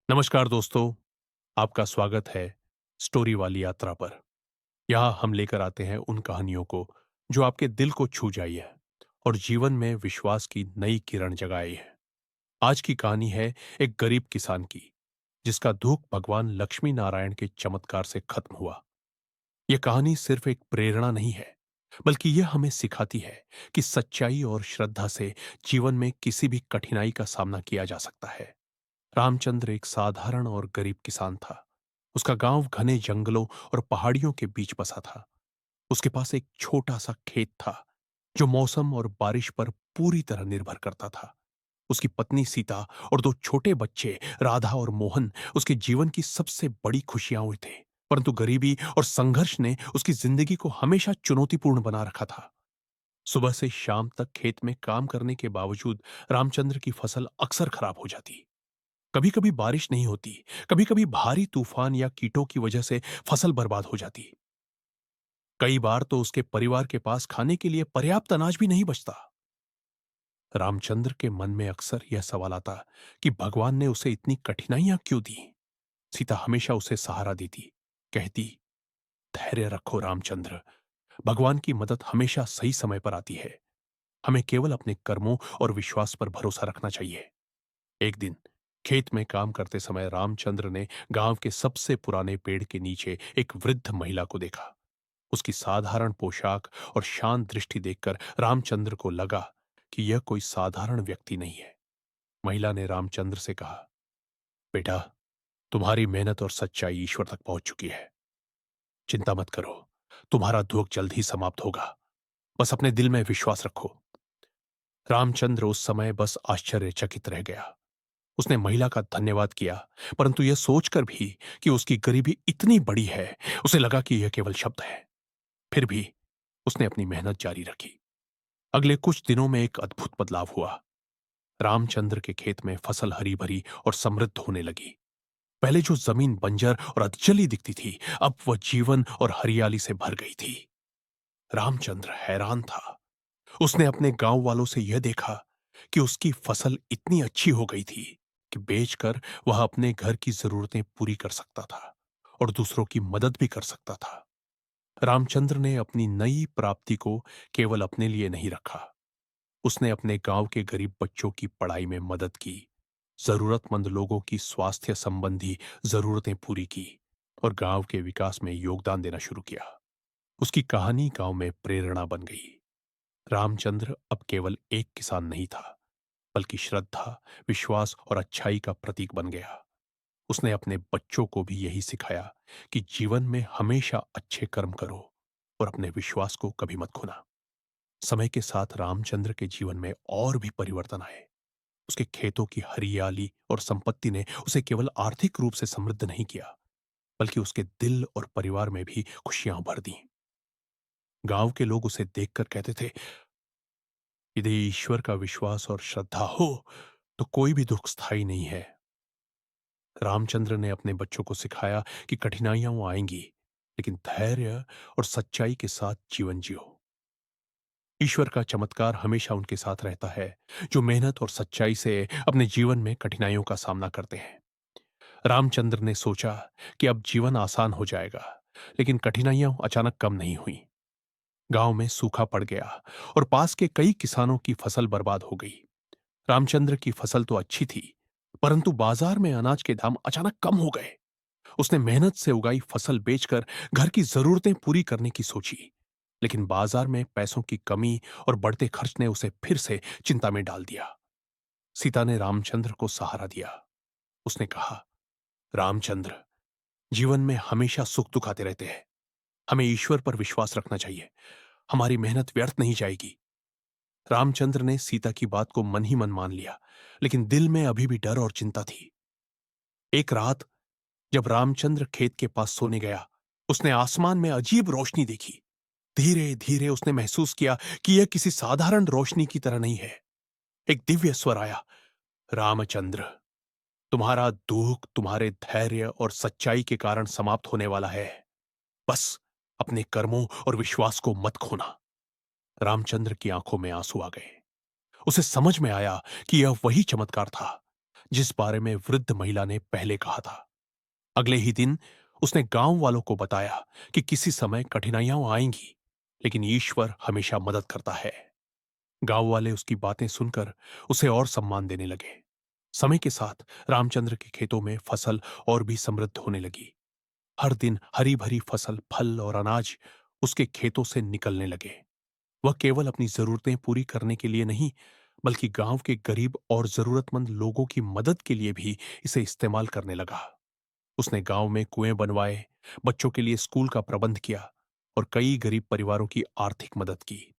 नमस्कार दोस्तों, आपका स्वागत है स्टोरी वाली यात्रा पर। यहाँ हम लेकर आते हैं उन कहानियों को जो आपके दिल को छू जाई है और जीवन में विश्वास की नई किरण जगाई है। आज की कहानी है एक गरीब किसान की, जिसका दुख भगवान लक्ष्मी नारायण के चमत्कार से खत्म हुआ। यह कहानी सिर्फ एक प्रेरणा नहीं है, बल्कि यह हमें सिखाती है कि सच्चाई और श्रद्धा से जीवन में किसी भी कठिनाई का सामना किया जा सकता है। रामचंद्र एक साधारण और गरीब किसान था। उसका गांव घने जंगलों और पहाड़ियों के बीच बसा था। उसके पास एक छोटा सा खेत था जो मौसम और बारिश पर पूरी तरह निर्भर करता था। उसकी पत्नी सीता और दो छोटे बच्चे राधा और मोहन उसके जीवन की सबसे बड़ी खुशियां हुए थे। परंतु गरीबी और संघर्ष ने उसकी जिंदगी को हमेशा चुनौतीपूर्ण बना रखा था। सुबह से शाम तक खेत में काम करने के बावजूद रामचंद्र की फसल अक्सर खराब हो जाती। कभी कभी बारिश नहीं होती, कभी कभी भारी तूफान या कीटों की वजह से फसल बर्बाद हो जाती। कई बार तो उसके परिवार के पास खाने के लिए पर्याप्त अनाज भी नहीं बचता। रामचंद्र के मन में अक्सर यह सवाल आता कि भगवान ने उसे इतनी कठिनाइयां क्यों दी। सीता हमेशा उसे सहारा देती, कहती, धैर्य रखो रामचंद्र, भगवान की मदद हमेशा सही समय पर आती है। हमें केवल अपने कर्मों और विश्वास पर भरोसा रखना चाहिए। एक दिन खेत में काम करते समय रामचंद्र ने गांव के सबसे पुराने पेड़ के नीचे एक वृद्ध महिला को देखा। उसकी साधारण पोशाक और शांत दृष्टि देखकर रामचंद्र को लगा कि यह कोई साधारण व्यक्ति नहीं है। महिला ने रामचंद्र से कहा, बेटा, तुम्हारी मेहनत और सच्चाई ईश्वर तक पहुंच चुकी है। चिंता मत करो, तुम्हारा दुख जल्द ही समाप्त होगा। बस अपने दिल में विश्वास रखो। रामचंद्र उस समय बस आश्चर्यचकित रह गया। उसने महिला का धन्यवाद किया, परंतु यह सोचकर भी कि उसकी गरीबी इतनी बड़ी है, उसे लगा कि यह केवल शब्द है। फिर भी उसने अपनी मेहनत जारी रखी। अगले कुछ दिनों में एक अद्भुत बदलाव हुआ। रामचंद्र के खेत में फसल हरी भरी और समृद्ध होने लगी। पहले जो जमीन बंजर और अधजली दिखती थी, अब वह जीवन और हरियाली से भर गई थी। रामचंद्र हैरान था। उसने अपने गांव वालों से यह देखा कि उसकी फसल इतनी अच्छी हो गई थी कि बेचकर वह अपने घर की जरूरतें पूरी कर सकता था और दूसरों की मदद भी कर सकता था। रामचंद्र ने अपनी नई प्राप्ति को केवल अपने लिए नहीं रखा। उसने अपने गांव के गरीब बच्चों की पढ़ाई में मदद की, जरूरतमंद लोगों की स्वास्थ्य संबंधी जरूरतें पूरी की और गांव के विकास में योगदान देना शुरू किया। उसकी कहानी गांव में प्रेरणा बन गई। रामचंद्र अब केवल एक किसान नहीं था, बल्कि श्रद्धा, विश्वास और अच्छाई का प्रतीक बन गया। उसने अपने बच्चों को भी यही सिखाया कि जीवन में हमेशा अच्छे कर्म करो और अपने विश्वास को कभी मत खोना। समय के साथ रामचंद्र के जीवन में और भी परिवर्तन आए। उसके खेतों की हरियाली और संपत्ति ने उसे केवल आर्थिक रूप से समृद्ध नहीं किया, बल्कि उसके दिल और परिवार में भी खुशियां भर दी। गांव के लोग उसे देखकर कहते थे, यदि ईश्वर का विश्वास और श्रद्धा हो तो कोई भी दुख स्थायी नहीं है। रामचंद्र ने अपने बच्चों को सिखाया कि कठिनाइयां वो आएंगी, लेकिन धैर्य और सच्चाई के साथ जीवन जियो। ईश्वर का चमत्कार हमेशा उनके साथ रहता है, जो मेहनत और सच्चाई से अपने जीवन में कठिनाइयों का सामना करते हैं। रामचंद्र ने सोचा कि अब जीवन आसान हो जाएगा, लेकिन कठिनाइयां अचानक कम नहीं हुई। गांव में सूखा पड़ गया और पास के कई किसानों की फसल बर्बाद हो गई। रामचंद्र की फसल तो अच्छी थी, परंतु बाजार में अनाज के दाम अचानक कम हो गए। उसने मेहनत से उगाई फसल बेचकर घर की जरूरतें पूरी करने की सोची, लेकिन बाजार में पैसों की कमी और बढ़ते खर्च ने उसे फिर से चिंता में डाल दिया। सीता ने रामचंद्र को सहारा दिया। उसने कहा, रामचंद्र, जीवन में हमेशा सुख दुख आते रहते हैं। हमें ईश्वर पर विश्वास रखना चाहिए। हमारी मेहनत व्यर्थ नहीं जाएगी। रामचंद्र ने सीता की बात को मन ही मन मान लिया, लेकिन दिल में अभी भी डर और चिंता थी। एक रात जब रामचंद्र खेत के पास सोने गया, उसने आसमान में अजीब रोशनी देखी। धीरे धीरे उसने महसूस किया कि यह किसी साधारण रोशनी की तरह नहीं है। एक दिव्य स्वर आया, रामचंद्र, तुम्हारा दुख तुम्हारे धैर्य और सच्चाई के कारण समाप्त होने वाला है। बस अपने कर्मों और विश्वास को मत खोना। रामचंद्र की आंखों में आंसू आ गए। उसे समझ में आया कि यह वही चमत्कार था जिस बारे में वृद्ध महिला ने पहले कहा था। अगले ही दिन उसने गांव वालों को बताया कि किसी समय कठिनाइयां आएंगी, लेकिन ईश्वर हमेशा मदद करता है। गांव वाले उसकी बातें सुनकर उसे और सम्मान देने लगे। समय के साथ रामचंद्र के खेतों में फसल और भी समृद्ध होने लगी। हर दिन हरी भरी फसल, फल और अनाज उसके खेतों से निकलने लगे। वह केवल अपनी जरूरतें पूरी करने के लिए नहीं, बल्कि गांव के गरीब और जरूरतमंद लोगों की मदद के लिए भी इसे इस्तेमाल करने लगा। उसने गांव में कुएं बनवाए, बच्चों के लिए स्कूल का प्रबंध किया और कई गरीब परिवारों की आर्थिक मदद की।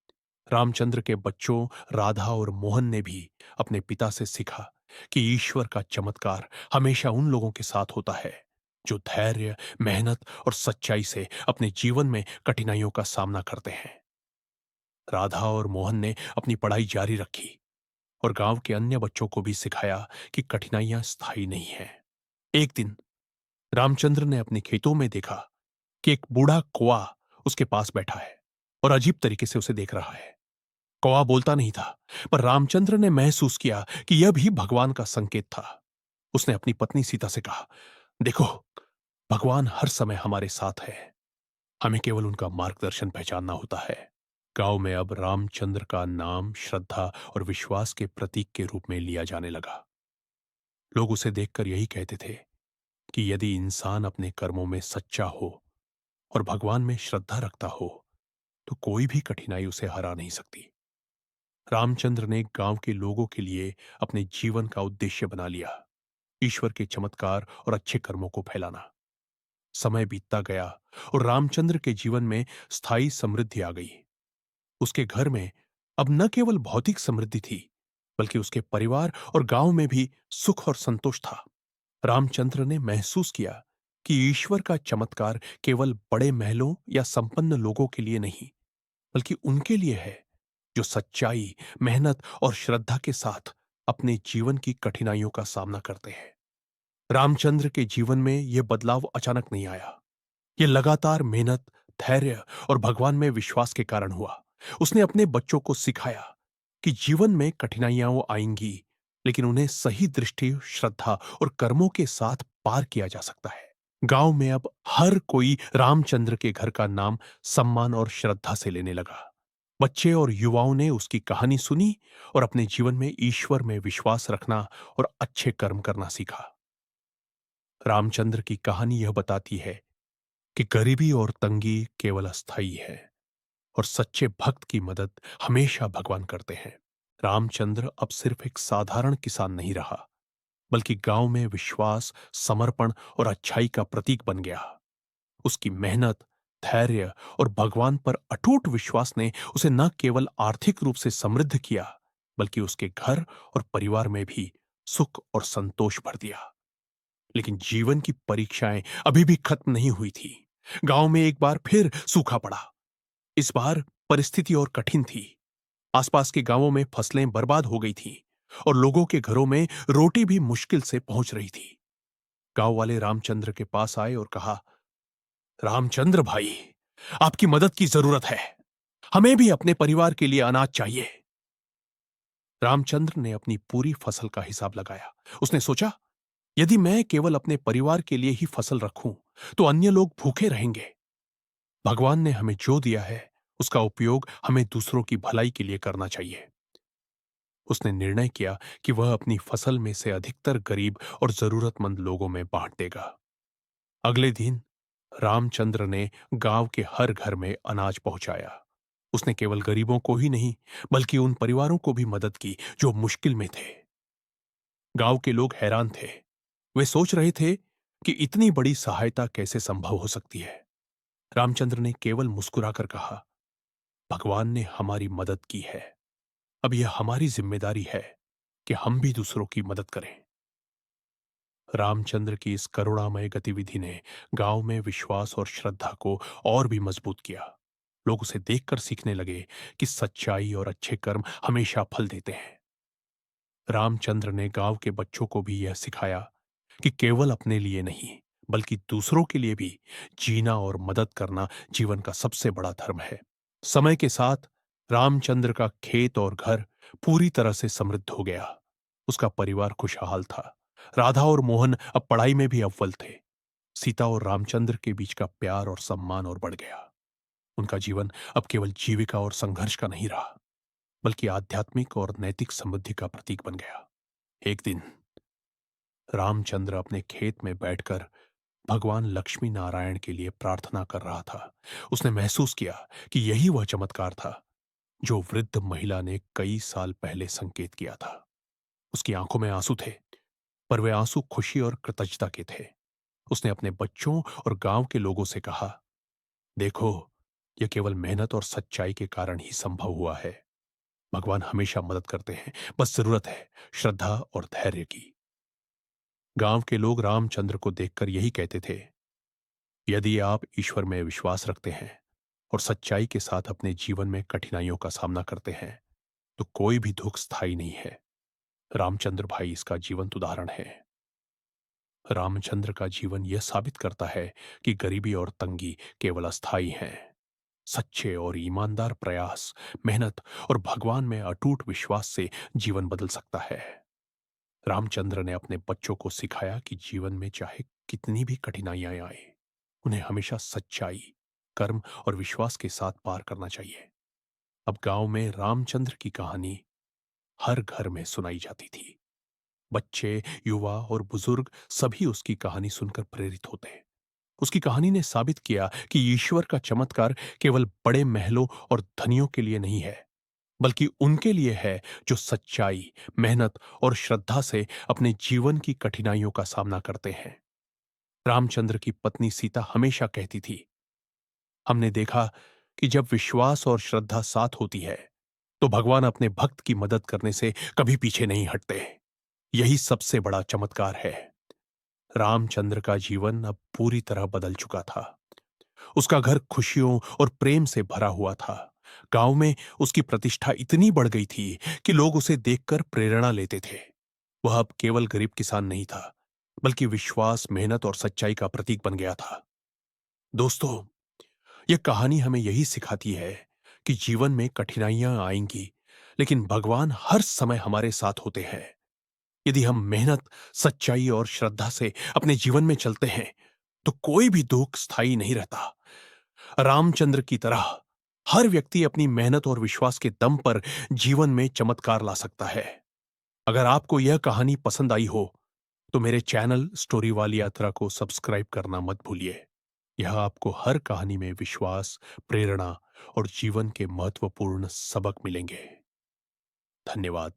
रामचंद्र के बच्चों राधा और मोहन ने भी अपने पिता से सीखा कि ईश्वर का चमत्कार हमेशा उन लोगों के साथ होता है जो धैर्य, मेहनत और सच्चाई से अपने जीवन में कठिनाइयों का सामना करते हैं। राधा और मोहन ने अपनी पढ़ाई जारी रखी और गांव के अन्य बच्चों को भी सिखाया कि कठिनाइयां स्थायी नहीं हैं। एक दिन रामचंद्र ने अपने खेतों में देखा कि एक बूढ़ा कौवा उसके पास बैठा है और अजीब तरीके से उसे देख रहा है। कौवा बोलता नहीं था, पर रामचंद्र ने महसूस किया कि यह भी भगवान का संकेत था। उसने अपनी पत्नी सीता से कहा, देखो, भगवान हर समय हमारे साथ है, हमें केवल उनका मार्गदर्शन पहचानना होता है। गांव में अब रामचंद्र का नाम श्रद्धा और विश्वास के प्रतीक के रूप में लिया जाने लगा। लोग उसे देखकर यही कहते थे कि यदि इंसान अपने कर्मों में सच्चा हो और भगवान में श्रद्धा रखता हो, तो कोई भी कठिनाई उसे हरा नहीं सकती। रामचंद्र ने गांव के लोगों के लिए अपने जीवन का उद्देश्य बना लिया, ईश्वर के चमत्कार और अच्छे कर्मों को फैलाना। समय बीतता गया और रामचंद्र के जीवन में स्थायी समृद्धि आ गई। उसके घर में अब न केवल भौतिक समृद्धि थी, बल्कि उसके परिवार और गांव में भी सुख और संतोष था। रामचंद्र ने महसूस किया कि ईश्वर का चमत्कार केवल बड़े महलों या संपन्न लोगों के लिए नहीं, बल्कि उनके लिए है जो सच्चाई, मेहनत और श्रद्धा के साथ अपने जीवन की कठिनाइयों का सामना करते हैं। रामचंद्र के जीवन में यह बदलाव अचानक नहीं आया। यह लगातार मेहनत, धैर्य और भगवान में विश्वास के कारण हुआ। उसने अपने बच्चों को सिखाया कि जीवन में कठिनाइयां आएंगी, लेकिन उन्हें सही दृष्टि, श्रद्धा और कर्मों के साथ पार किया जा सकता है। गांव में अब हर कोई रामचंद्र के घर का नाम सम्मान और श्रद्धा से लेने लगा। बच्चे और युवाओं ने उसकी कहानी सुनी और अपने जीवन में ईश्वर में विश्वास रखना और अच्छे कर्म करना सीखा। रामचंद्र की कहानी यह बताती है कि गरीबी और तंगी केवल अस्थायी है और सच्चे भक्त की मदद हमेशा भगवान करते हैं। रामचंद्र अब सिर्फ एक साधारण किसान नहीं रहा, बल्कि गांव में विश्वास, समर्पण और अच्छाई का प्रतीक बन गया। उसकी मेहनत, धैर्य और भगवान पर अटूट विश्वास ने उसे न केवल आर्थिक रूप से समृद्ध किया, बल्कि उसके घर और परिवार में भी सुख और संतोष भर दिया। लेकिन जीवन की परीक्षाएं अभी भी खत्म नहीं हुई थी। गांव में एक बार फिर सूखा पड़ा। इस बार परिस्थिति और कठिन थी। आसपास के गांवों में फसलें बर्बाद हो गई थीं और लोगों के घरों में रोटी भी मुश्किल से पहुंच रही थी। गांव वाले रामचंद्र के पास आए और कहा, रामचंद्र भाई, आपकी मदद की जरूरत है। हमें भी अपने परिवार के लिए अनाज चाहिए। रामचंद्र ने अपनी पूरी फसल का हिसाब लगाया। उसने सोचा, यदि मैं केवल अपने परिवार के लिए ही फसल रखूं, तो अन्य लोग भूखे रहेंगे। भगवान ने हमें जो दिया है, उसका उपयोग हमें दूसरों की भलाई के लिए करना चाहिए। उसने निर्णय किया कि वह अपनी फसल में से अधिकतर गरीब और जरूरतमंद लोगों में बांट देगा। अगले दिन रामचंद्र ने गांव के हर घर में अनाज पहुंचाया। उसने केवल गरीबों को ही नहीं, बल्कि उन परिवारों को भी मदद की जो मुश्किल में थे। गांव के लोग हैरान थे। वे सोच रहे थे कि इतनी बड़ी सहायता कैसे संभव हो सकती है। रामचंद्र ने केवल मुस्कुराकर कहा, भगवान ने हमारी मदद की है, अब यह हमारी जिम्मेदारी है कि हम भी दूसरों की मदद करें। रामचंद्र की इस करुणामय गतिविधि ने गांव में विश्वास और श्रद्धा को और भी मजबूत किया। लोग उसे देखकर सीखने लगे कि सच्चाई और अच्छे कर्म हमेशा फल देते हैं। रामचंद्र ने गांव के बच्चों को भी यह सिखाया कि केवल अपने लिए नहीं, बल्कि दूसरों के लिए भी जीना और मदद करना जीवन का सबसे बड़ा धर्म है। समय के साथ रामचंद्र का खेत और घर पूरी तरह से समृद्ध हो गया। उसका परिवार खुशहाल था राधा और मोहन अब पढ़ाई में भी अव्वल थे। सीता और रामचंद्र के बीच का प्यार और सम्मान और बढ़ गया। उनका जीवन अब केवल जीविका और संघर्ष का नहीं रहा, बल्कि आध्यात्मिक और नैतिक समृद्धि का प्रतीक बन गया। एक दिन रामचंद्र अपने खेत में बैठकर भगवान लक्ष्मी नारायण के लिए प्रार्थना कर रहा था। उसने महसूस किया कि यही वह चमत्कार था जो वृद्ध महिला ने कई साल पहले संकेत किया था। उसकी आंखों में आंसू थे, पर वे आंसू खुशी और कृतज्ञता के थे। उसने अपने बच्चों और गांव के लोगों से कहा, देखो, यह केवल मेहनत और सच्चाई के कारण ही संभव हुआ है। भगवान हमेशा मदद करते हैं, बस जरूरत है श्रद्धा और धैर्य की। गांव के लोग रामचंद्र को देखकर यही कहते थे, यदि आप ईश्वर में विश्वास रखते हैं और सच्चाई के साथ अपने जीवन में कठिनाइयों का सामना करते हैं, तो कोई भी दुख स्थायी नहीं है। रामचंद्र भाई इसका जीवंत उदाहरण है। रामचंद्र का जीवन यह साबित करता है कि गरीबी और तंगी केवल अस्थायी हैं। सच्चे और ईमानदार प्रयास, मेहनत और भगवान में अटूट विश्वास से जीवन बदल सकता है। रामचंद्र ने अपने बच्चों को सिखाया कि जीवन में चाहे कितनी भी कठिनाइयां आए, उन्हें हमेशा सच्चाई, कर्म और विश्वास के साथ पार करना चाहिए। अब गांव में रामचंद्र की कहानी हर घर में सुनाई जाती थी। बच्चे, युवा और बुजुर्ग सभी उसकी कहानी सुनकर प्रेरित होते। उसकी कहानी ने साबित किया कि ईश्वर का चमत्कार केवल बड़े महलों और धनियों के लिए नहीं है, बल्कि उनके लिए है जो सच्चाई, मेहनत और श्रद्धा से अपने जीवन की कठिनाइयों का सामना करते हैं। रामचंद्र की पत्नी सीता हमेशा कहती थी, हमने देखा कि जब विश्वास और श्रद्धा साथ होती है, तो भगवान अपने भक्त की मदद करने से कभी पीछे नहीं हटते। यही सबसे बड़ा चमत्कार है। रामचंद्र का जीवन अब पूरी तरह बदल चुका था। उसका घर खुशियों और प्रेम से भरा हुआ था। गांव में उसकी प्रतिष्ठा इतनी बढ़ गई थी कि लोग उसे देखकर प्रेरणा लेते थे। वह अब केवल गरीब किसान नहीं था, बल्कि विश्वास, मेहनत और सच्चाई का प्रतीक बन गया था। दोस्तों, यह कहानी हमें यही सिखाती है कि जीवन में कठिनाइयां आएंगी, लेकिन भगवान हर समय हमारे साथ होते हैं। यदि हम मेहनत, सच्चाई और श्रद्धा से अपने जीवन में चलते हैं, तो कोई भी दुख स्थायी नहीं रहता। रामचंद्र की तरह हर व्यक्ति अपनी मेहनत और विश्वास के दम पर जीवन में चमत्कार ला सकता है। अगर आपको यह कहानी पसंद आई हो, तो मेरे चैनल स्टोरी वाली यात्रा को सब्सक्राइब करना मत भूलिए। यह आपको हर कहानी में विश्वास, प्रेरणा और जीवन के महत्वपूर्ण सबक मिलेंगे। धन्यवाद।